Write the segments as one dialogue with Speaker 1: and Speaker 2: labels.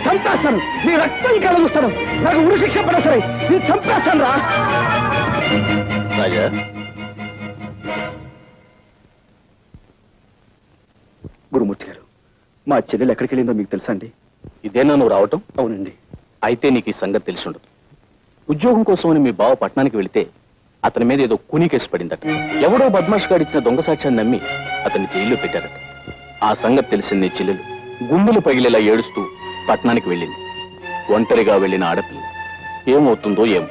Speaker 1: చంపేస్తాను, నీ రక్తం కలుగుస్తాను, నాకు ఉరి శిక్ష పడ సరే నీ చంపేస్తాను రా.
Speaker 2: రాజా,
Speaker 1: గురుమూర్తి గారు, మా చెల్లెలు ఎక్కడికి వెళ్ళిందో మీకు తెలుసా అండి?
Speaker 2: ఇదేనా నువ్వు రావటం?
Speaker 1: అవునండి.
Speaker 2: అయితే నీకు ఈ సంగతి తెలిసి ఉండదు. ఉద్యోగం కోసమని మీ బావ పట్టణానికి వెళితే అతని మీద ఏదో కూనీ కేసు పడిందట. ఎవడో బద్మాష్ గారిచ్చిన దొంగ సాక్ష్యాన్ని నమ్మి అతన్ని జైల్లో పెట్టారట. ఆ సంగతి తెలిసింది నీ చెల్లెలు గుండెలు పగిలేలా ఏడుస్తూ పట్టణానికి వెళ్ళింది. ఒంటరిగా వెళ్ళిన ఆడపిల్ల ఏమవుతుందో ఏమో.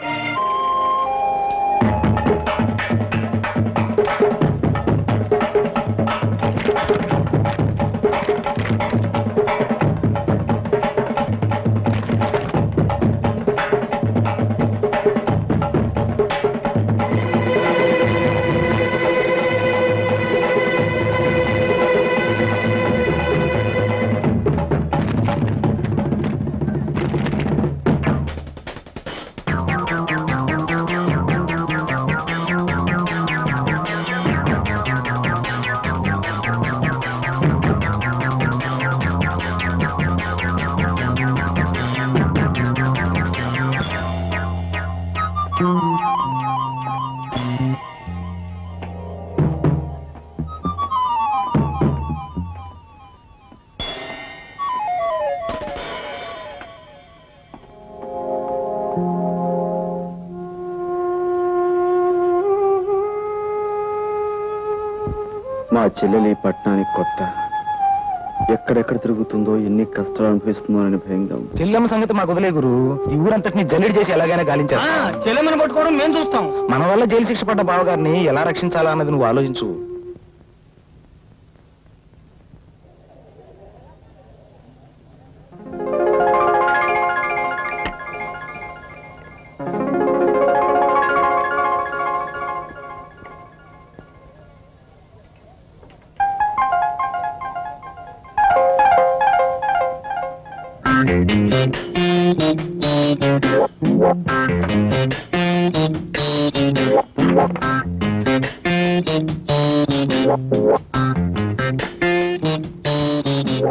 Speaker 1: మా చెల్లెలి పట్టణానికి కొత్త, ఎక్కడెక్కడ తిరుగుతుందో, ఎన్ని కష్టాలు అనిపిస్తుందో అని భయంగా ఉంది.
Speaker 3: చెల్లెమ్మ సంగతి మాకు వదిలే గురు, ఈ ఊరంతటిని జల్లెడి చేసి ఎలాగైనా గాలించారు.
Speaker 4: చెల్లెమ్మని పట్టుకోవడం మేము చూస్తాం.
Speaker 3: మన వల్ల జైలు శిక్ష పడ్డ బావగారిని ఎలా రక్షించాలా అన్నది నువ్వు ఆలోచించు.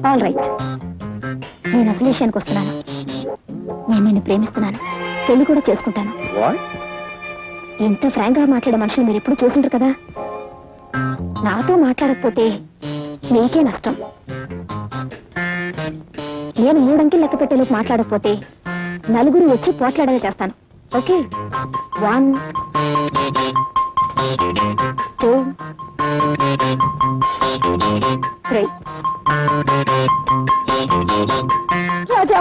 Speaker 5: ఆల్ రైట్, నేను అసలు విషయానికి వస్తున్నాను. నేను నిన్ను ప్రేమిస్తున్నాను, పెళ్లి కూడా చేసుకుంటాను. ఎంత ఫ్రాంక్ గా మాట్లాడే మనుషులు మీరు ఎప్పుడు చూసింటారు కదా. నాతో మాట్లాడకపోతే మీకే నష్టం. నేను 3 అంకెలు లెక్క పెట్టేలోపు మాట్లాడకపోతే నలుగురు వచ్చి పోట్లాడేలా చేస్తాను. ఓకే, 1 2 3. రాజా,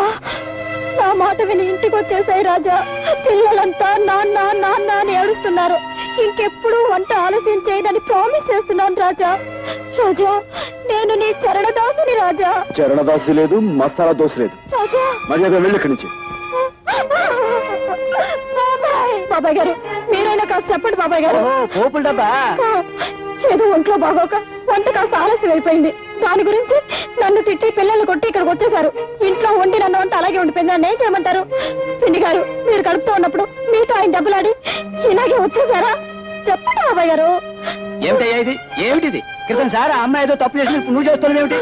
Speaker 5: నా మాట విని ఇంటికి వచ్చేసాయి రాజా. పిల్లలంతా నాన్న నాన్న అని ఏడుస్తున్నారు. ఇంకెప్పుడు వంట ఆలస్యం చేయదని ప్రామిస్ చేస్తున్నాను రాజా. రాజా, నేను నీ చరణదాసుని రాజా.
Speaker 1: చరణదాసి లేదు, మసాలా దోశ లేదు.
Speaker 5: రాజా,
Speaker 1: మర్యాద వెళ్ళి ఇక్కడి నుంచి.
Speaker 5: బాబాయ్ గారు, మీరైనా కాస్త చెప్పండి బాబాయ్ గారు.
Speaker 4: పోపుల డబ్బా
Speaker 5: ఏదో ఒంట్లో బాగోక వంట కాస్త ఆలస్యం అయిపోయింది. దాని గురించి నన్ను తిట్టి పిల్లల్ని కొట్టి ఇక్కడికి వచ్చేసారు. ఇంట్లో వండి నన్ను వంట అలాగే ఉండిపోయింది. నన్ను ఏం చేయమంటారు? పిండి గారు, మీరు కడుపుతూ ఉన్నప్పుడు మీతో ఆయన దెబ్బలాడి ఇలాగే వచ్చేసారా? చెప్పండి బాబాయ్ గారు.
Speaker 4: ఏమిటయ్యా ఇది? ఏమిటిది? క్రితం సార్ ఆ అమ్మాయి ఏదో తప్పు చేసి నువ్వు చేస్తున్నావు ఏమిటి?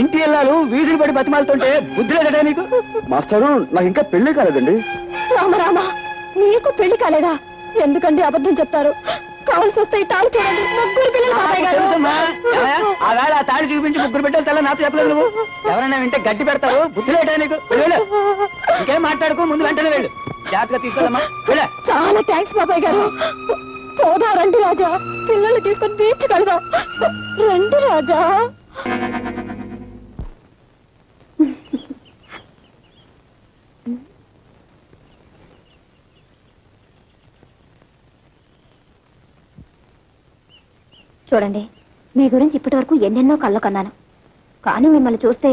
Speaker 4: ఇంటి ఇల్లాలు వీధులు పడి బతిమాలుతుంటే బుద్ధి లేదట నీకు?
Speaker 1: మాస్టరు, నాకు ఇంకా పెళ్లి కాలేదండి.
Speaker 5: రామరామ, నీకు పెళ్లి కాలేదా? ఎందుకండి అబద్ధం చెప్తారు? కావలసి వస్తే ఈ తాళి చూడండి, 3 పిల్లలు బాబాయ్ గారు.
Speaker 4: ఆ వేళ ఆ తాళి చూపించి 3 బిడ్డలు తెల్ల నాతో చెప్పలేదు నువ్వు. ఎవరైనా వింటే గడ్డి పెడతారు. బుద్ధి లేటా నీకు? వెళ్ళు, ఇంకేం మాట్లాడుకో, ముందు వెంటనే వెళ్ళు. జాగ్రత్తగా తీసుకెళ్ళమ్మా.
Speaker 5: చాలా థ్యాంక్స్ బాబాయ్ గారు. పోదా, రండి రాజా. పిల్లల్ని తీసుకొని బీచ్ కడదాం. రండి రాజా. చూడండి, మీ గురించి ఇప్పటి వరకు ఎన్నెన్నో కళ్ళు కన్నాను. కానీ మిమ్మల్ని చూస్తే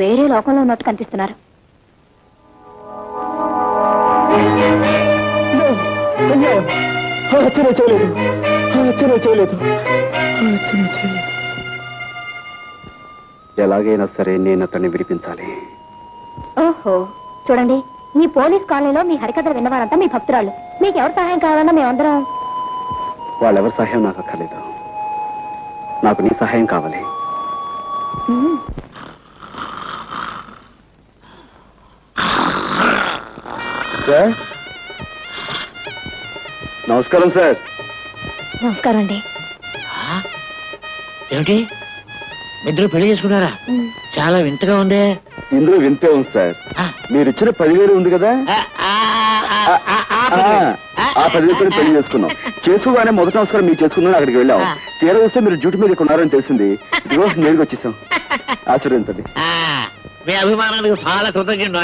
Speaker 5: వేరే లోకంలో ఉన్నట్టు కనిపిస్తున్నారు.
Speaker 1: ఎలాగైనా సరే నేను అతన్ని విడిపించాలి.
Speaker 5: ఓహో, చూడండి, ఈ పోలీస్ కాలనీలో మీ హరికథలు విన్నవారంతా మీ భక్తురాళ్ళు. మీకు ఎవరు సహాయం కావాలన్నా మేమందరం.
Speaker 1: వాళ్ళెవరి సహాయం నాకు అక్కర్లేదు. నాకు నీ సహాయం కావాలి. సార్ నమస్కారం సార్.
Speaker 5: నమస్కారం అండి.
Speaker 6: ఏమిటి ఇద్దరు పెళ్లి చేసుకున్నారా? చాలా వింతగా ఉందే.
Speaker 1: ఇందులో వింతే ఉంది సార్. మీరు ఇచ్చిన 10,000 ఉంది కదా, ఆ 10,000 పెళ్లి చేసుకున్నాం. చేసుకోగానే మొదటి నమస్కారం మీరు చేసుకున్నాను, అక్కడికి వెళ్ళాం. తీరా వస్తే మీరు డ్యూటీ మీద ఉన్నారని తెలిసింది. ఇదిగో నేరుగా వచ్చేసాం. ఆశీర్వదించండి.
Speaker 6: మీ అభిమానానికి చాలా కృతజ్ఞత.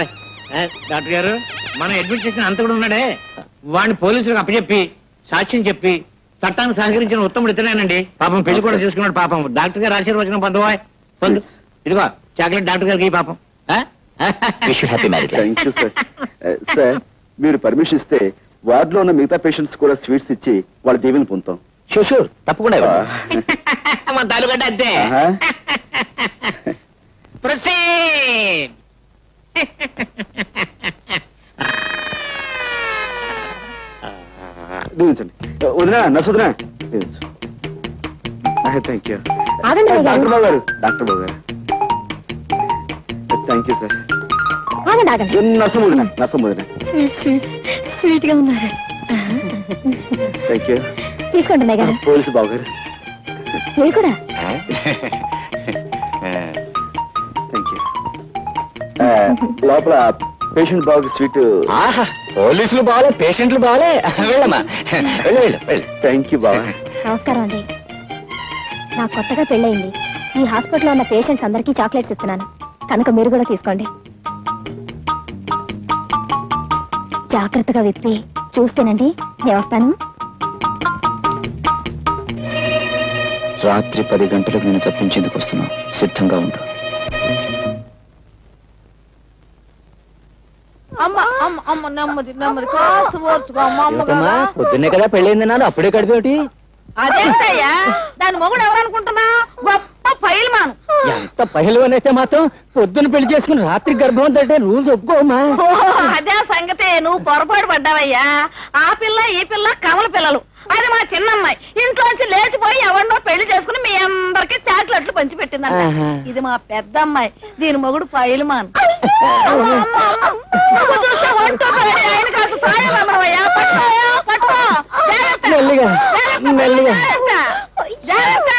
Speaker 6: డాక్టర్ గారు, మనం అడ్మిట్ చేసిన అంత కూడా ఉన్నాడే, వాడిని పోలీసులకు అప్పచెప్పి సాక్ష్యం చెప్పి చట్టానికి సహకరించిన ఉత్తముడు ఇతనేనండి. పాపం పెళ్లి కూడా చేసుకున్నాడు. పాపం డాక్టర్ గారు ఆశీర్వచనం పొందవా? పొందు. ఇదిగో చాక్లెట్ డాక్టర్ గారికి పాపం.
Speaker 1: Thank you sir. సార్ మీరు పర్మిషన్ ఇస్తే వార్డులో ఉన్న మిగతా పేషెంట్స్ కూడా స్వీట్స్ ఇచ్చి వాళ్ళ దీవెని పొందుతాం.
Speaker 2: షూర్ తప్పకుండా.
Speaker 6: మన తాలూకంటే అంతే. Proceed.
Speaker 1: దీవించండి. వదినా నర్సు వదినా దీవించు. థ్యాంక్ యూ డాక్టర్ బాబు గారు. డాక్టర్ బాబు గారు థ్యాంక్ యూ సార్. నర్సం వదినా, నర్సం వదినా.
Speaker 5: స్వీట్ గా ఉన్నారు.
Speaker 1: Thank you.
Speaker 5: తీసుకోండి గారు.
Speaker 1: పోలీసు బాబు గారు
Speaker 5: మీరు కూడా.
Speaker 1: Thank you. లోపల పేషెంట్ బాబుకి స్వీట్.
Speaker 3: పోలీసులు బాగాలే, పేషెంట్లు బాగాలే. వెళ్ళమ్మా, వెళ్ళు వెళ్ళు వెళ్ళు.
Speaker 1: థ్యాంక్ యూ బాబా.
Speaker 5: నమస్కారం అండి. నాకు కొత్తగా పెళ్ళయింది. ఈ హాస్పిటల్లో ఉన్న పేషెంట్స్ అందరికీ చాక్లెట్స్ ఇస్తున్నాను, కనుక మీరు కూడా తీసుకోండి. జాగ్రత్తగా విప్పి చూస్తేనండి. నేను వస్తాను.
Speaker 3: రాత్రి 10 గంటలకు నేను తప్పించేందుకు వస్తున్నావు. సిద్ధంగా ఉండు.
Speaker 4: పొద్దున్నే కదా పెళ్ళైంది నాన్న, అప్పుడే కడిపేమిటి?
Speaker 7: అదేంటయ్యా, దాని మొగుడు ఎవరనుకుంటున్నా? గొప్ప పైల్మాన్.
Speaker 4: ఎంత పహిల్వన్ అయితే మాత్రం పొద్దున్న పెళ్లి చేసుకుని రాత్రి గర్భం అంటే రూల్స్ ఒప్పుకోమా?
Speaker 7: అదే సంగతే, నువ్వు పొరపాటు పడ్డావయ్యా. ఆ పిల్ల ఈ పిల్ల కమల పిల్లలు. అది మా చిన్నమ్మాయి. ఇంట్లోంచి లేచిపోయి ఎవరినో పెళ్లి చేసుకుని మీ అందరికి చాక్లెట్లు పంచి పెట్టిందంట. ఇది మా పెద్ద అమ్మాయి, దీని మొగుడు పైల్మాన్. చూస్తే వంటో ఆయన కాస్త సాయం అమ్మవయ్యా. పట్టుకోయా, పట్టుకో.
Speaker 4: మెల్లిగా మెల్లిగా.
Speaker 7: జాగ్రత్త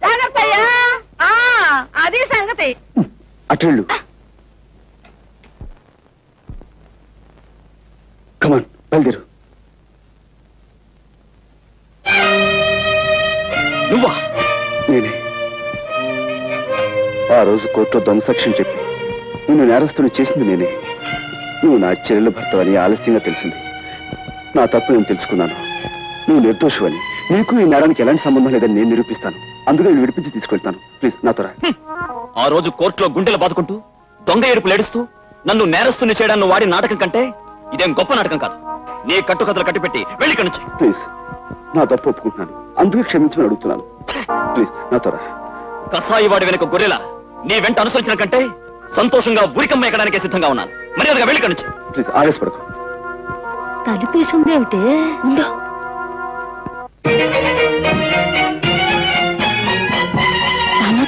Speaker 7: జాగ్రత్త అయ్యా. అది సంగతి.
Speaker 1: అటెళ్ళు. కమాన్ బయలుదేరు.
Speaker 2: నువ్వా?
Speaker 1: నేనే. ఆ రోజు కోర్టులో దొంగసాక్ష్యం చెప్పి నిన్ను నేరస్తుని చేసింది నేనే. నువ్వు నా చెల్లెలు భర్తవని ఆలస్యంగా తెలిసింది. నా తప్పు నేను తెలుసుకున్నాను. నువ్వు నిర్దోషువని, నీకు ఈ నేరానికి ఎలాంటి సంబంధం లేదని నేను నిరూపిస్తాను. అందుకే నేను విడిపించి తీసుకెళ్తాను. ప్లీజ్ నాతో రా.
Speaker 2: ఆ రోజు కోర్టులో గుండెలు బాదుకుంటూ దొంగ ఏడుపులు ఏడుస్తూ నన్ను నేరస్తుని చేయడాన్ని వాడి నాటకం కంటే ఇదేం గొప్ప నాటకం కాదు. నీ కట్టుకథలు కట్టిపెట్టి వెళ్ళి ఇక్కడి నుంచి.
Speaker 1: ప్లీజ్ నా తప్పు ఒప్పుకుంటున్నాను, అందుకే క్షమించమని అడుగుతున్నాను. ప్లీజ్ నాతో రా.
Speaker 2: కసాయి వాడి వెనుక గొర్రెలా నీ వెంట అనుసరించిన కంటే సంతోషంగా ఉరికమ్మ ఎక్కడానికే సిద్ధంగా ఉన్నాను. మర్యాదగా వెళ్ళి ఇక్కడి నుంచి.
Speaker 1: ప్లీజ్ ఆవేశపడకు.
Speaker 5: తలుపేసుందేమిటి? ముందు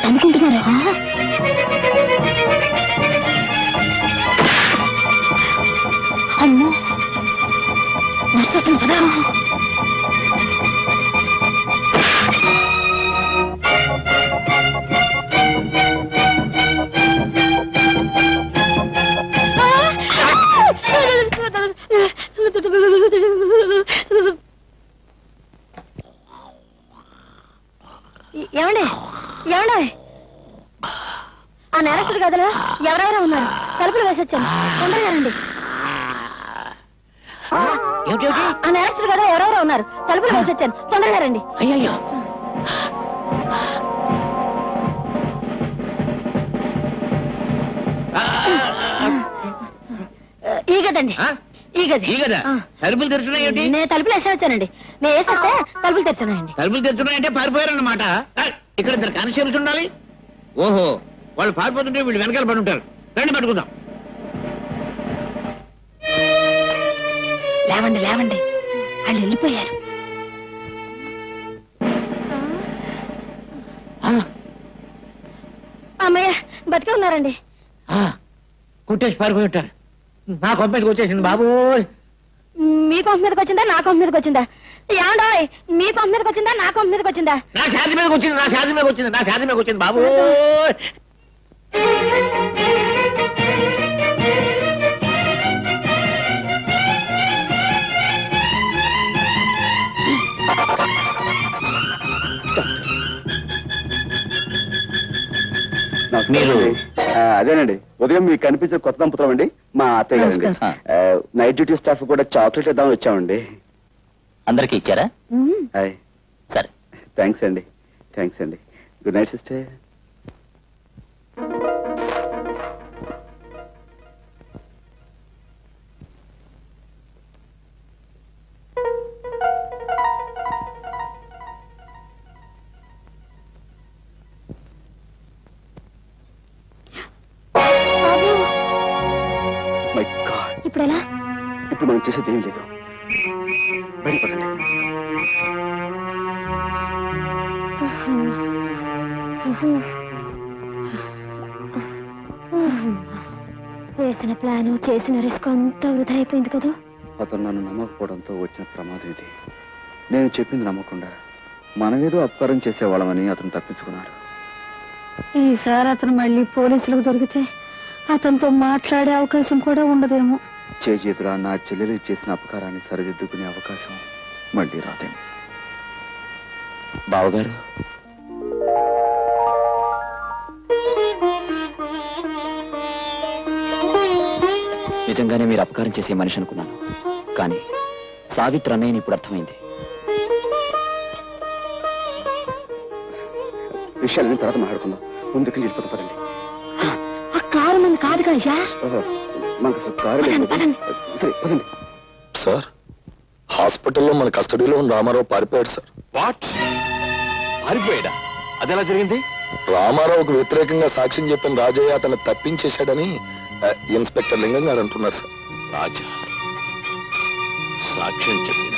Speaker 5: తనుకుంటున్నారా? అమ్మో, నర్సు వస్తుంది కదా. ఏమండి ఏమండి, ఆ నేరస్తుడు గదిలో ఎవరెవరో ఉన్నారు. తలుపులు వేసొచ్చాను, తొందరగా రండి. ఆ నేరస్తుడు గదిలో ఎవరెవరో ఉన్నారు. తలుపులు వేసొచ్చాను, తొందరగా రండి.
Speaker 6: అయ్యో,
Speaker 5: ఈ గదండి, ఈ గది.
Speaker 6: ఈ గదా? తలుపులు తెరుచున్నాయేంటి?
Speaker 5: నేను తలుపులు వేసేవచ్చానండి. నేను వేసేస్తే తలుపులు తెరుచున్నాయండి.
Speaker 6: తలుపులు తెరుచున్నాయంటే పారిపోయారన్నమాట. ఇక్కడ ఇద్దరు కానిస్టేబుల్స్ ఉండాలి. ఓహో, వాళ్ళు పారిపోతుంటే వీళ్ళు వెనకాల పడి ఉంటారు. రండి పట్టుకుందాం.
Speaker 5: లేవండి లేవండి, వాళ్ళు వెళ్ళిపోయారు. అమ్మయ్య, బతికే ఉన్నారండి.
Speaker 6: కుట్టేసి పారిపోయి ఉంటారు. నా కొంప మీదకి వచ్చేసింది బాబు.
Speaker 5: మీ కొంప మీదకి వచ్చిందా నా కొంప మీదకి వచ్చిందా? ఏమండోయ్, మీ కొంప మీదకి వచ్చిందా నా కొంప మీదకి వచ్చిందా?
Speaker 6: నా శాంతి మీదకి వచ్చింది, నా శాంతి మీదకి వచ్చింది, నా శాంతి మీదకి వచ్చింది బాబు.
Speaker 3: మీరు
Speaker 1: అదేనండి, ఉదయం మీకు కనిపించే కొత్త దంపతులం అండి, మా అత్తయ్య గారండి. నైట్ డ్యూటీ స్టాఫ్ కూడా చాక్లెట్ ఇద్దామని వచ్చామండి.
Speaker 3: అందరికి ఇచ్చారా?
Speaker 1: హాయ్.
Speaker 3: సరే.
Speaker 1: థ్యాంక్స్ అండి, థ్యాంక్స్ అండి. Good night sister.
Speaker 5: ఇప్పుడు ఎలా?
Speaker 1: ఇప్పుడు మనం చేసేది ఏం లేదు, బయటపడండి.
Speaker 5: వేసిన ప్లాను చేసిన రిస్క్ అంతా వృధా అయిపోయింది కదా.
Speaker 1: అతను నన్ను నమ్మకపోవడంతో వచ్చిన ప్రమాదం ఇది. నేను చెప్పింది నమ్మకుండా మనమేదో అపకారం చేసేవాళ్ళమని అతను తప్పించుకున్నాడు.
Speaker 5: ఈసారి అతను మళ్ళీ పోలీసులకు దొరికితే అతనితో మాట్లాడే అవకాశం కూడా ఉండదేమో.
Speaker 1: చేతులా నా చెల్లెలు చేసిన అపకారాన్ని సరిదిద్దుకునే అవకాశం మళ్ళీ రాదేమో.
Speaker 3: బావగారు, నిజంగానే మీరు అపకారం చేసే మనిషి అనుకున్నాను, కానీ సావిత్రి అన్నయ్యని ఇప్పుడు అర్థమైంది.
Speaker 1: విషయాలని తర్వాత మాట్లాడుకుందాం, ముందుకు వెళ్ళిపోతాం పదండి.
Speaker 5: ఆ కారు మంది కాదుగా అయ్యా.
Speaker 1: మనకు అసలు కారు లేదు. సరే పదండి.
Speaker 8: సార్, హాస్పిటల్లో మన కస్టడీలో ఉన్న రామారావు పారిపోయాడు సార్.
Speaker 2: వాట్? పారిపోయాడా? అదెలా జరిగింది?
Speaker 8: రామారావుకు వ్యతిరేకంగా సాక్ష్యం చెప్పిన రాజయ్య అతను తప్పించేశాడని ఇన్స్పెక్టర్ లింగం గారు అంటున్నారు సార్.
Speaker 2: రాజా సాక్ష్యం చెప్పిన